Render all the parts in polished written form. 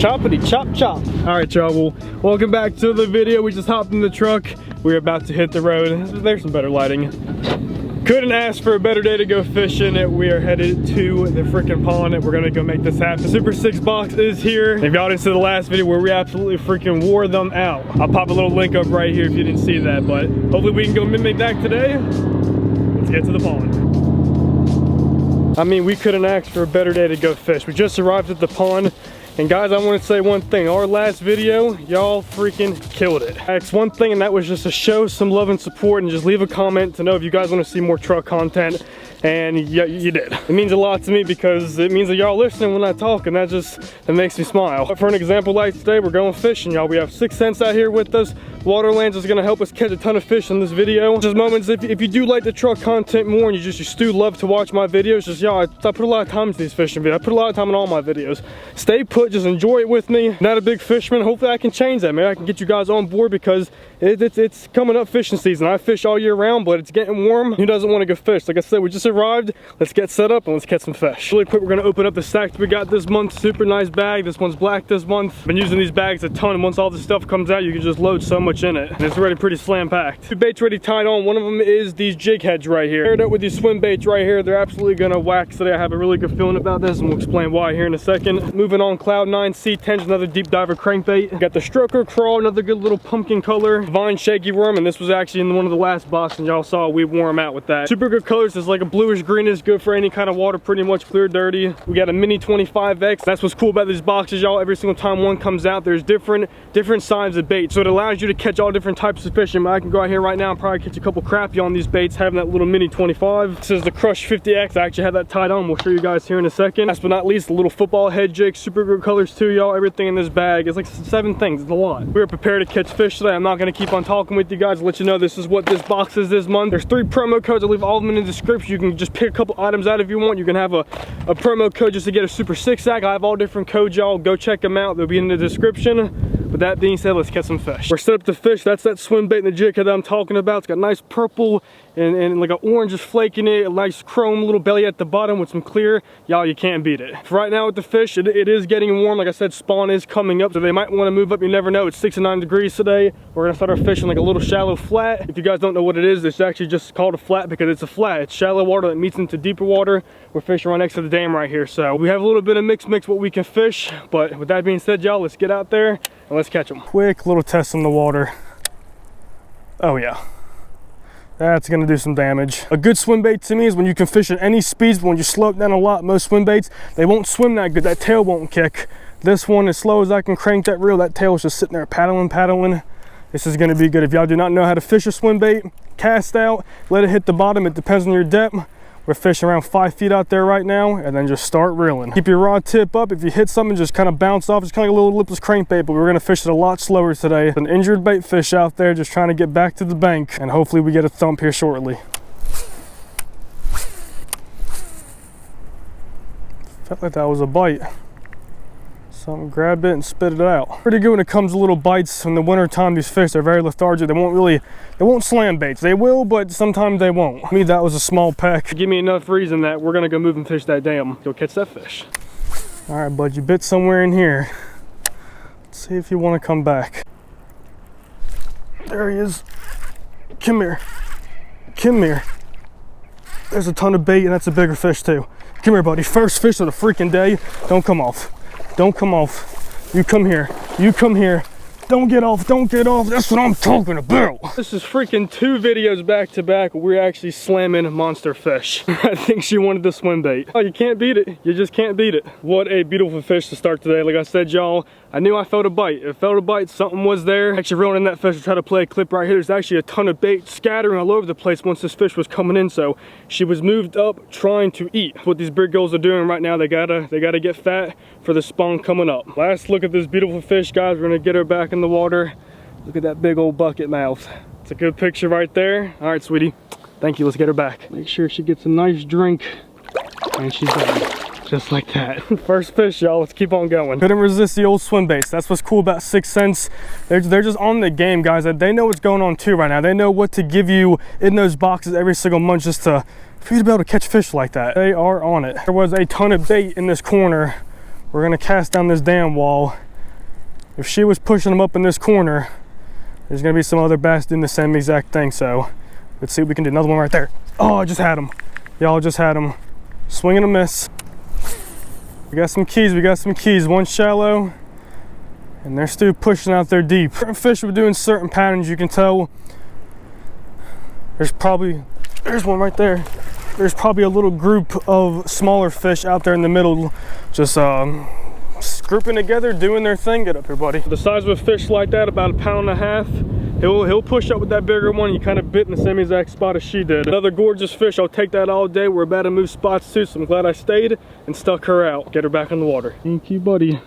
Choppity chop chop. All right, y'all, well, welcome back to the video. We just hopped in the truck. We're about to hit the road. There's some better lighting. Couldn't ask for a better day to go fishing. We are headed to the freaking pond and we're gonna go make this happen. The Super 6 box is here. If y'all didn't see the last video where we absolutely freaking wore them out, I'll pop a little link up right here if you didn't see that, but hopefully we can go mimic that today. Let's get to the pond. I mean, we couldn't ask for a better day to go fish. We just arrived at the pond. And guys, I want to say one thing. Our last video, y'all freaking killed it. That's one thing, and that was just to show some love and support and just leave a comment to know if you guys want to see more truck content. And yeah, you did. It means a lot to me because it means that y'all listening when I talk, and that makes me smile. But for an example like today, we're going fishing, y'all. We have 6 Cents out here with us. Waterlands is gonna help us catch a ton of fish in this video. Just moments, if you do like the truck content more and you still love to watch my videos, just y'all, I put a lot of time into these fishing videos. I put a lot of time in all my videos. Stay put, just enjoy it with me. Not a big fisherman, hopefully I can change that. Maybe I can get you guys on board because it's coming up fishing season. I fish all year round, but it's getting warm. Who doesn't want to go fish? Like I said, we just arrived. Let's get set up and let's catch some fish. Really quick, we're gonna open up the stack we got this month. Super nice bag. This one's black this month. Been using these bags a ton, and once all this stuff comes out, you can just load so much in it. And it's already pretty slam packed. Two baits already tied on. One of them is these jig heads right here. Paired up with these swim baits right here. They're absolutely gonna wax today. I have a really good feeling about this, and we'll explain why here in a second. Moving on, Cloud 9 C10's another deep diver crankbait. Got the Stroker Crawl, another good little pumpkin color. Vine Shaky Worm, and this was actually in one of the last boxes y'all saw. We wore them out with that. Super good colors. It's like a bluish greenish, good for any kind of water, pretty much clear, dirty. We got a mini 25X. That's what's cool about these boxes, y'all. Every single time one comes out, there's different sizes of bait, so it allows you to catch all different types of fish. I can go out here right now and probably catch a couple crappie on these baits, having that little mini 25. This is the Crush 50X. I actually had that tied on. We'll show you guys here in a second. Last but not least, the little football head jig. Super good colors too, y'all. Everything in this bag is like 7 things. It's a lot. We're prepared to catch fish today. I'm not going to keep on talking with you guys. I'll let you know this is what this box is this month. There's 3 promo codes. I'll leave all of them in the description. You can just pick a couple items out if you want. You can have a promo code just to get a Super 6 sack. I have all different codes, y'all. Go check them out. They'll be in the description. With that being said, let's catch some fish. We're set up to fish. That's that swim bait and the jig head that I'm talking about. It's got nice purple and like an orange just flaking it. A nice chrome little belly at the bottom with some clear. Y'all, you can't beat it. For right now with the fish, it is getting warm. Like I said, spawn is coming up, so they might want to move up. You never know. It's 69 degrees today. We're gonna start our fishing like a little shallow flat. If you guys don't know what it is, it's actually just called a flat because it's a flat. It's shallow water that meets into deeper water. We're fishing right next to the dam right here, so we have a little bit of mix what we can fish. But with that being said, y'all, let's get out there and let's catch them. Quick little test on the water. Oh yeah, that's gonna do some damage. A good swim bait to me is when you can fish at any speeds, but when you slow it down a lot, most swim baits, they won't swim that good. That tail won't kick. This one, as slow as I can crank that reel, that tail is just sitting there paddling. This is gonna be good. If y'all do not know how to fish a swim bait, cast out, let it hit the bottom. It depends on your depth. We're fishing around 5 feet out there right now, and then just start reeling. Keep your rod tip up. If you hit something, just kind of bounce off. It's kind of like a little lipless crankbait, but we're gonna fish it a lot slower today. An injured bait fish out there just trying to get back to the bank, and hopefully we get a thump here shortly. Felt like that was a bite. Something grabbed it and spit it out. Pretty good when it comes to little bites. In the winter time, these fish, they're very lethargic. They won't slam baits. They will, but sometimes they won't. To me, that was a small peck. Give me enough reason that we're gonna go move and fish that dam. Go catch that fish. All right, bud, you bit somewhere in here. Let's see if you wanna come back. There he is. Come here. Come here. There's a ton of bait, and that's a bigger fish too. Come here, buddy. First fish of the freaking day. Don't come off. Don't come off. You come here. You come here. Don't get off. Don't get off. That's what I'm talking about. This is freaking 2 videos back to back. We're actually slamming monster fish. I think she wanted the swim bait. Oh, you can't beat it. You just can't beat it. What a beautiful fish to start today. Like I said, y'all, I knew I felt a bite. It felt a bite. Something was there. Actually, reeling in that fish to try to play a clip right here. There's actually a ton of bait scattering all over the place once this fish was coming in. So she was moved up trying to eat. What these big girls are doing right now, they gotta get fat for the spawn coming up. Last look at this beautiful fish, guys. We're gonna get her back in the water. Look at that big old bucket mouth. It's a good picture right there. All right, sweetie. Thank you. Let's get her back. Make sure she gets a nice drink, and she's done. Just like that. First fish, y'all. Let's keep on going. Couldn't resist the old swim baits. That's what's cool about 6 Cents. They're just on the game, guys. They know what's going on too right now. They know what to give you in those boxes every single month just for you to be able to catch fish like that. They are on it. There was a ton of bait in this corner. We're gonna cast down this dam wall if she was pushing them up in this corner, there's gonna be some other bass doing the same exact thing. So let's see what we can do. Another one right there. Oh, I just had him. Y'all just had him. Swing and a miss. We got some keys, one shallow, and they're still pushing out there deep. Certain fish were doing certain patterns, you can tell. There's one right there. There's probably a little group of smaller fish out there in the middle, just grouping together, doing their thing. Get up here, buddy. The size of a fish like that, about 1.5 pounds, he'll push up with that bigger one. You kind of bit in the same exact spot as she did. Another gorgeous fish, I'll take that all day. We're about to move spots too, so I'm glad I stayed and stuck her out. Get her back in the water. Thank you, buddy.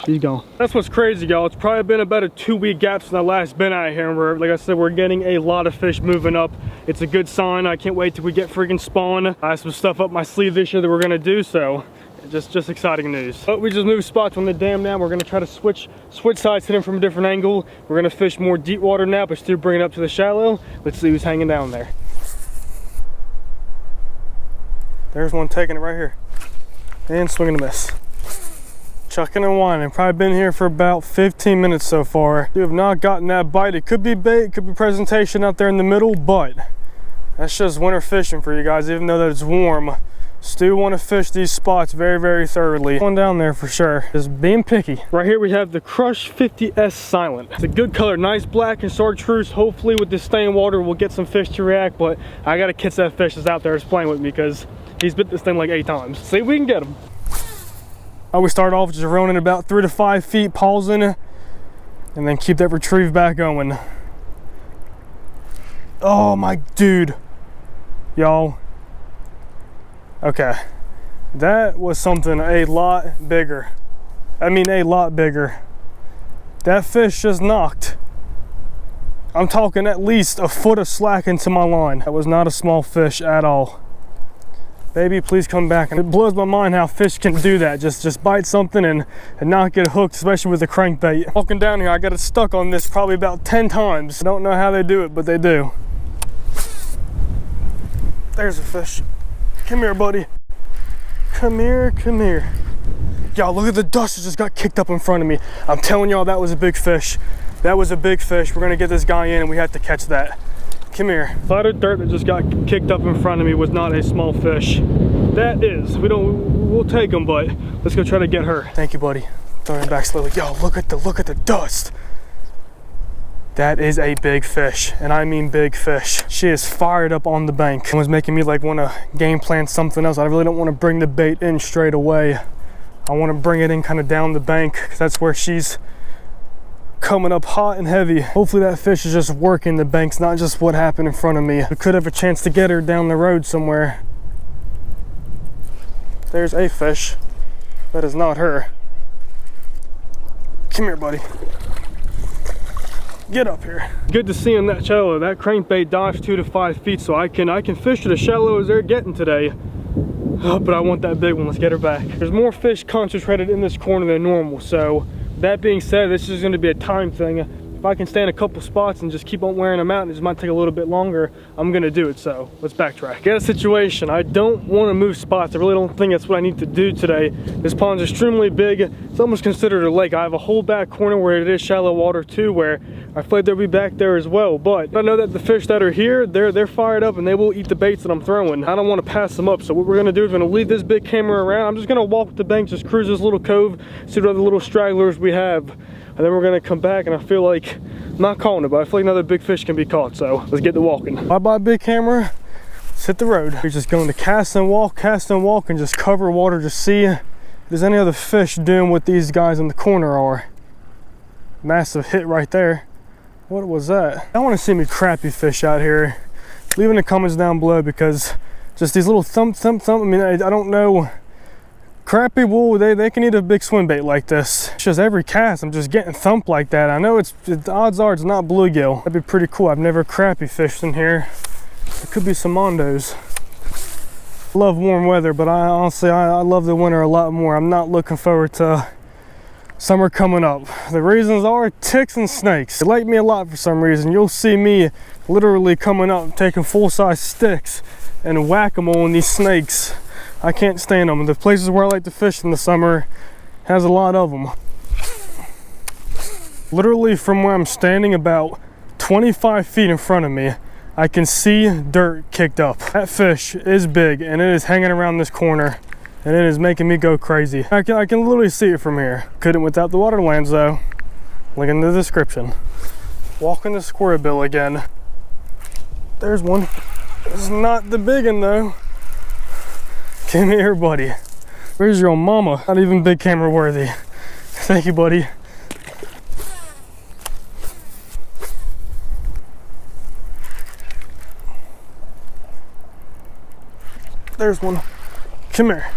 She's gone. That's what's crazy, y'all. It's probably been about a 2-week gap since I last been out here, and like I said, we're getting a lot of fish moving up. It's a good sign. I can't wait till we get freaking spawn. I have some stuff up my sleeve this year that we're gonna do, so just exciting news. But we just moved spots on the dam now. We're gonna try to switch sides, hit him from a different angle. We're gonna fish more deep water now, but still bring it up to the shallow. Let's see who's hanging down there. There's one taking it right here. And swinging a miss. Chucking and whining. Probably been here for about 15 minutes so far. We have not gotten that bite. It could be bait, it could be presentation out there in the middle, but that's just winter fishing for you guys. Even though that it's warm, still want to fish these spots very, very thoroughly. One down there for sure. Just being picky. Right here we have the Crush 50S Silent. It's a good color, nice black and chartreuse. Hopefully with this staying water we'll get some fish to react, but I gotta catch that fish that's out there that's playing with me because he's bit this thing like 8 times. See if we can get him. I always start off just reeling about 3 to 5 feet, pausing, and then keep that retrieve back going. Oh my dude, y'all. Okay, that was something a lot bigger. I mean a lot bigger. That fish just knocked. I'm talking at least a foot of slack into my line. That was not a small fish at all. Baby, please come back. And it blows my mind how fish can do that. Just bite something and not get hooked, especially with a crankbait. Walking down here, I got it stuck on this probably about 10 times. I don't know how they do it, but they do. There's a fish. Come here, buddy. Come here, come here. Y'all, look at the dust that just got kicked up in front of me. I'm telling y'all, that was a big fish. That was a big fish. We're gonna get this guy in and we have to catch that. Come here. Flatter dirt that just got kicked up in front of me was not a small fish. That is. We'll take them, but let's go try to get her. Thank you, buddy. Throwing back slowly. Yo, look at the dust. That is a big fish, and I mean big fish. She is fired up on the bank. It was making me like want to game plan something else. I really don't want to bring the bait in straight away. I want to bring it in kind of down the bank because that's where she's coming up hot and heavy. Hopefully that fish is just working the banks, not just what happened in front of me. We could have a chance to get her down the road somewhere. There's a fish. That is not her. Come here, buddy. Get up here. Good to see in that shallow. That crankbait dives 2 to 5 feet, so I can fish it as shallow as they're getting today. Oh, but I want that big one. Let's get her back. There's more fish concentrated in this corner than normal, so that being said, this is going to be a time thing. If I can stay in a couple spots and just keep on wearing them out, and it just might take a little bit longer, I'm going to do it. So let's backtrack. Get a situation. I don't want to move spots. I really don't think that's what I need to do today. This pond's extremely big. It's almost considered a lake. I have a whole back corner where it is shallow water too, where I feel like they'll be back there as well. But I know that the fish that are here, they're fired up and they will eat the baits that I'm throwing. I don't want to pass them up. So what we're going to do is we're going to leave this big camera around. I'm just going to walk the bank, just cruise this little cove, see what other little stragglers we have. And then we're gonna come back, and I feel like, I'm not calling it, but I feel like another big fish can be caught, so let's get to walking. Bye-bye big camera, let's hit the road. We're just going to cast and walk, and just cover water, just see if there's any other fish doing what these guys in the corner are. Massive hit right there. What was that? I wanna see me crappie fish out here. Leave in the comments down below, because just these little thump, I mean, I don't know. Crappie wool, they can eat a big swim bait like this. It's just every cast I'm just getting thumped like that. I know the odds are it's not bluegill. That'd be pretty cool. I've never crappie fished in here. It could be some mondos. I love warm weather, but honestly I love the winter a lot more. I'm not looking forward to summer coming up. The reasons are ticks and snakes. They like me a lot for some reason. You'll see me literally coming up taking full-size sticks and whack-a-mole on these snakes. I can't stand them. The places where I like to fish in the summer has a lot of them. Literally from where I'm standing, about 25 feet in front of me, I can see dirt kicked up. That fish is big and it is hanging around this corner and it is making me go crazy. I can literally see it from here. Couldn't without the Waterlands though. Link in the description. Walking the square bill again. There's one. It's not the big one though. Come here, buddy. Where's your old mama? Not even big camera worthy. Thank you, buddy. There's one. Come here.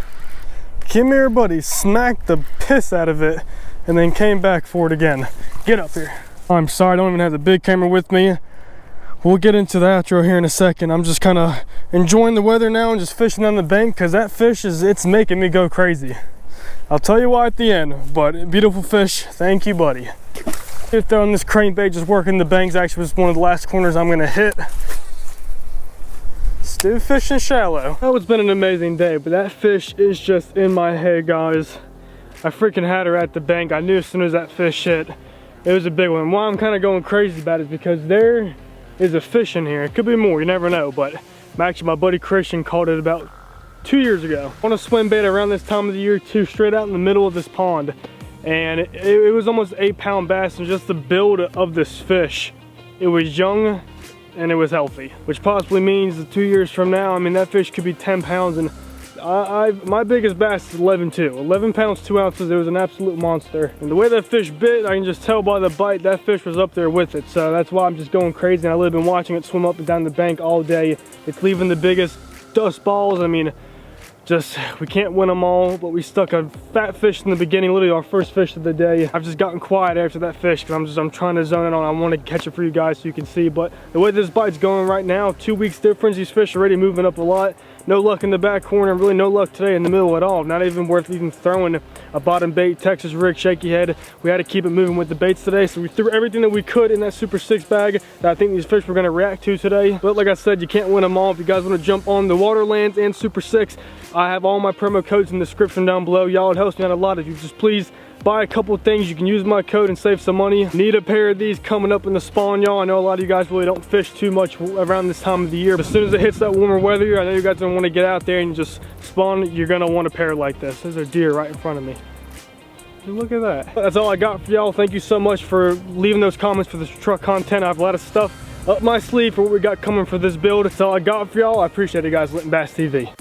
Come here, buddy. Smacked the piss out of it and then came back for it again. Get up here. I'm sorry, I don't even have the big camera with me. We'll get into the outro here in a second. I'm just kind of enjoying the weather now and just fishing on the bank because that fish it's making me go crazy. I'll tell you why at the end, but beautiful fish. Thank you, buddy. Throwing this crankbait, just working the banks. Actually, was one of the last corners I'm gonna hit. Still fishing shallow. Oh, it's been an amazing day, but that fish is just in my head, guys. I freaking had her at the bank. I knew as soon as that fish hit, it was a big one. Why I'm kind of going crazy about it is because there is a fish in here. It could be more, you never know, but actually my buddy Christian caught it about 2 years ago. On a swim bait around this time of the year too, straight out in the middle of this pond. And it was almost 8-pound bass, and just the build of this fish. It was young and it was healthy, which possibly means that 2 years from now, I mean, that fish could be 10 pounds. And my biggest bass is 11 too. 11 pounds, 2 ounces. It was an absolute monster. And the way that fish bit, I can just tell by the bite, that fish was up there with it. So that's why I'm just going crazy. And I've been watching it swim up and down the bank all day. It's leaving the biggest dust balls. I mean, just, we can't win them all, but we stuck a fat fish in the beginning, literally our first fish of the day. I've just gotten quiet after that fish because I'm trying to zone it on. I want to catch it for you guys so you can see. But the way this bite's going right now, 2 weeks difference, these fish are already moving up a lot. No luck in the back corner, really no luck today in the middle at all. Not even worth even throwing a bottom bait, Texas rig, shaky head. We had to keep it moving with the baits today, so we threw everything that we could in that Super 6 bag that I think these fish were gonna react to today. But like I said, you can't win them all. If you guys wanna jump on the Waterlands and Super 6, I have all my promo codes in the description down below. Y'all, it helps me out a lot if you just please buy a couple things. You can use my code and save some money. Need a pair of these coming up in the spawn, y'all. I know a lot of you guys really don't fish too much around this time of the year, but as soon as it hits that warmer weather, I know you guys don't want to get out there and just spawn. You're gonna want a pair like this. There's a deer right in front of me. Look at that. That's all I got for y'all. Thank you so much for leaving those comments for this truck content. I have a lot of stuff up my sleeve for what we got coming for this build. That's all I got for y'all. I appreciate it, guys. Litton Bass TV.